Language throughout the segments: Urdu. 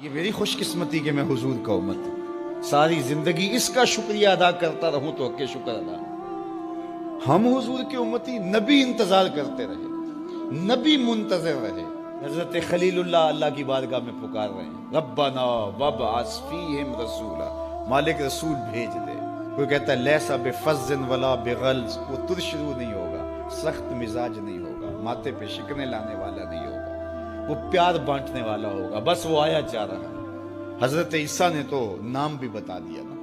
یہ میری خوش قسمتی کہ میں حضور کا امت ہوں، ساری زندگی اس کا شکریہ ادا کرتا رہوں تو کہ شکر ادا۔ ہم حضور کے امتی، نبی انتظار کرتے رہے، نبی منتظر رہے۔ حضرت خلیل اللہ کی بارگاہ میں پکار رہے ہیں، ربنا وابعث فیہم رسولا، مالک رسول بھیج دے۔ کوئی کہتا ہے لیسا بفظ ولا بغلظ، وہ ترشرو نہیں ہوگا، سخت مزاج نہیں ہوگا، ماتھے پہ شکنے لانے والا نہیں ہوگا، وہ پیار بانٹنے والا ہوگا، بس وہ آیا جا رہا ہے۔ حضرت عیسیٰ نے تو نام بھی بتا دیا نا،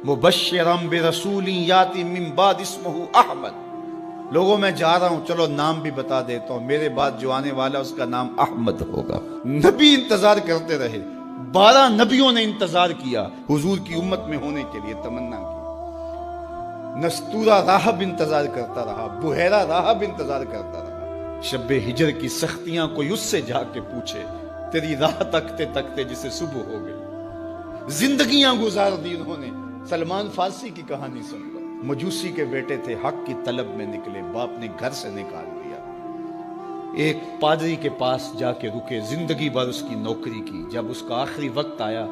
مبشرم برسول یاتی من بعد اسمہ احمد، لوگوں میں جا رہا ہوں، چلو نام بھی بتا دیتا ہوں، میرے بعد جو آنے والا اس کا نام احمد ہوگا۔ نبی انتظار کرتے رہے، 12 نبیوں نے انتظار کیا حضور کی امت میں ہونے کے لیے، تمنا کی۔ نستورہ راہب انتظار کرتا رہا، بحیرہ راہب انتظار کرتا رہا۔ شب ہجر کی سختیاں کوئی اس سے جا کے پوچھے، تیری راہ تکتے تکتے جسے صبح ہو گئی۔ زندگیاں گزار دی انہوں نے۔ سلمان فارسی کی کہانی سن لو، مجوسی کے بیٹے تھے، حق کی طلب میں نکلے، باپ نے گھر سے نکال دیا، ایک پادری کے پاس جا کے رکے، زندگی بھر اس کی نوکری کی۔ جب اس کا آخری وقت آیا،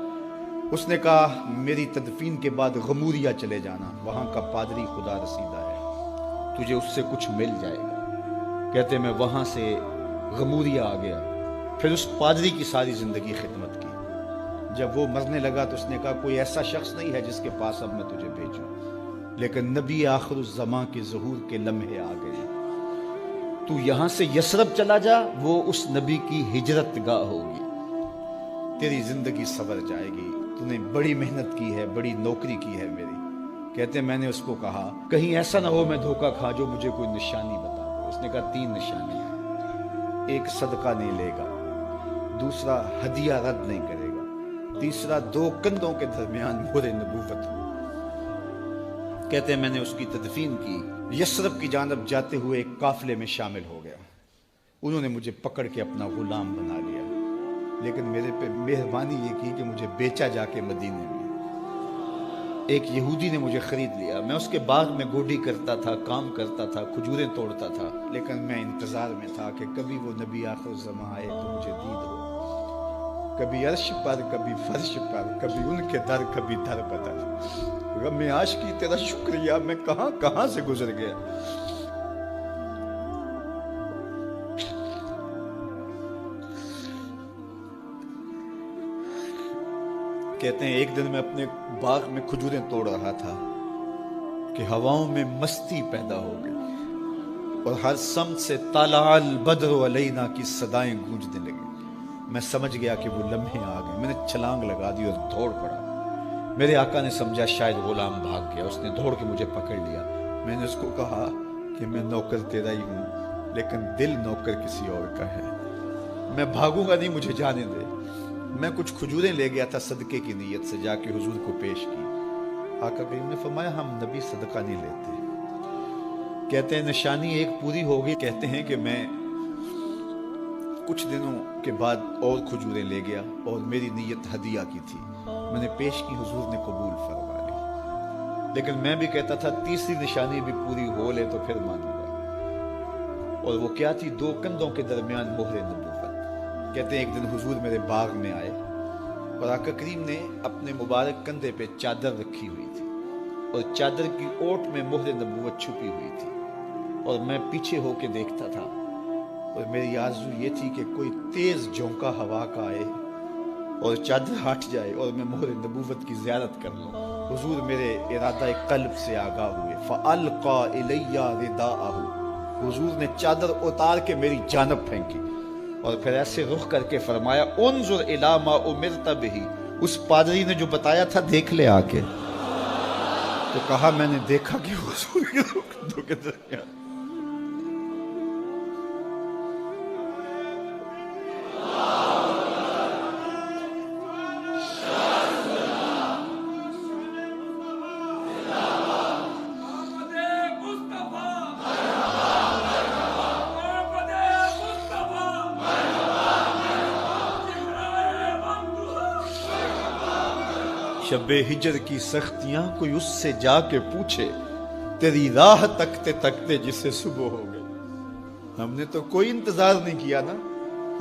اس نے کہا میری تدفین کے بعد غموریا چلے جانا، وہاں کا پادری خدا رسیدہ ہے، تجھے اس سے کچھ مل جائے گا۔ کہتے میں وہاں سے غموریا آ گیا، پھر اس پادری کی ساری زندگی خدمت کی۔ جب وہ مرنے لگا تو اس نے کہا کوئی ایسا شخص نہیں ہے جس کے پاس اب میں تجھے بھیجوں، لیکن نبی آخر الزمان کے ظہور کے لمحے آ گئے، تو یہاں سے یثرب چلا جا، وہ اس نبی کی ہجرت گاہ ہوگی، تیری زندگی سنور جائے گی، تو نے بڑی محنت کی ہے، بڑی نوکری کی ہے میری۔ کہتے میں نے اس کو کہا کہیں ایسا نہ ہو میں دھوکہ کھا جو مجھے کوئی نشانی بتا دے۔ اس نے کہا 3 نشانیاں، ایک صدقہ نہیں لے گا، دوسرا ہدیہ رد نہیں کرے گا، تیسرا 2 کندھوں کے درمیان مہر نبوت ہو۔ کہتے ہیں میں نے اس کی تدفین کی، یثرب کی جانب جاتے ہوئے ایک قافلے میں شامل ہو گیا، انہوں نے مجھے پکڑ کے اپنا غلام بنا لیا، لیکن میرے پہ مہربانی یہ کی کہ مجھے بیچا جا کے مدینے میں۔ ایک یہودی نے مجھے خرید لیا، میں اس کے باغ میں گوڈی کرتا تھا، کام کرتا تھا، کھجوریں توڑتا تھا، لیکن میں انتظار میں تھا کہ کبھی وہ نبی آخر الزمان آئے تو مجھے دید ہو، کبھی عرش پر، کبھی فرش پر، کبھی ان کے در، کبھی در بدر۔ غم عاشقی تیرا شکریہ، میں کہاں کہاں سے گزر گیا۔ کہتے ہیں ایک دن میں اپنے باغ میں کھجوریں توڑ رہا تھا کہ ہواؤں میں مستی پیدا ہو گئی اور ہر سمت سے طلع البدر علینا کی صدائیں گونجنے لگی۔ میں سمجھ گیا کہ وہ لمحے آ گئے، میں نے چھلانگ لگا دی اور دوڑ پڑا۔ میرے آقا نے سمجھا شاید غلام بھاگ گیا، اس نے دوڑ کے مجھے پکڑ لیا۔ میں نے اس کو کہا کہ میں نوکر تیرا ہی ہوں، لیکن دل نوکر کسی اور کا ہے، میں بھاگوں گا نہیں، مجھے جانے دے۔ میں کچھ کھجوریں لے گیا تھا صدقے کی نیت سے، جا کے حضور کو پیش کی۔ آقا کریم نے فرمایا ہم نبی صدقہ نہیں لیتے۔ کہتے ہیں نشانی ایک پوری ہو گئی، کہتے ہیں کہ میں کچھ دنوں کے بعد اور کھجوریں لے گیا اور میری نیت ہدیہ کی تھی، میں نے پیش کی، حضور نے قبول فرما لی۔ لیکن میں بھی کہتا تھا تیسری نشانی بھی پوری ہو لے تو پھر مانوں گا، اور وہ کیا تھی؟ 2 کندھوں کے درمیان مہر نبوت۔ کہتے ہیں ایک دن حضور میرے باغ میں آئے اور آقا کریم نے اپنے مبارک کندھے پہ چادر رکھی ہوئی تھی اور چادر کی اوٹ میں مہر نبوت چھپی ہوئی تھی، اور میں پیچھے ہو کے دیکھتا تھا، اور میری آرزو یہ تھی کہ کوئی تیز جھونکا ہوا کا آئے اور چادر ہٹ جائے اور میں مہر نبوت کی زیارت کر لوں۔ حضور میرے ارادہ قلب سے آگاہ ہوئے، فَأَلْقَى إِلَيَّ رِدَاءَهُ، حضور نے چادر اتار کے میری جانب پھینکی اور پھر ایسے رخ کر کے فرمایا انظر الی ما امرت بہ، اس پادری نے جو بتایا تھا دیکھ لے آ کے۔ تو کہا میں نے دیکھا کہ حضور کے کندھوں کے درمیان شب ہجر کی سختیاں کوئی اس سے جا کے پوچھے، تیری راہ تکتے تکتے جسے صبح ہو گئی۔ ہم نے تو کوئی انتظار نہیں کیا نا،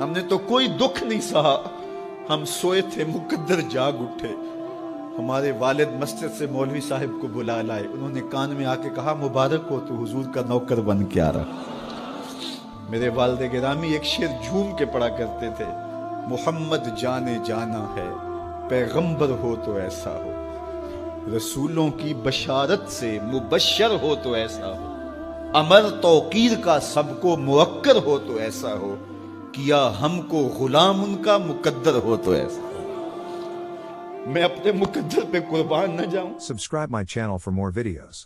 ہم نے تو کوئی دکھ نہیں سہا، ہم سوئے تھے مقدر جاگ اٹھے. ہمارے والد مسجد سے مولوی صاحب کو بلا لائے. انہوں نے کان میں آ کے کہا مبارک ہو تو حضور کا نوکر بن کے آ رہا. میرے والد گرامی ایک شعر جھوم کے پڑھا کرتے تھے, محمد جانے جانا ہے پیغمبر ہو تو ایسا ہو, رسولوں کی بشارت سے مبشر ہو تو ایسا ہو, امر توقیر کا سب کو موکر ہو تو ایسا ہو, کیا ہم کو غلام ان کا مقدر ہو تو ایسا ہو. میں اپنے مقدر پہ قربان نہ جاؤں. Subscribe my channel for more videos.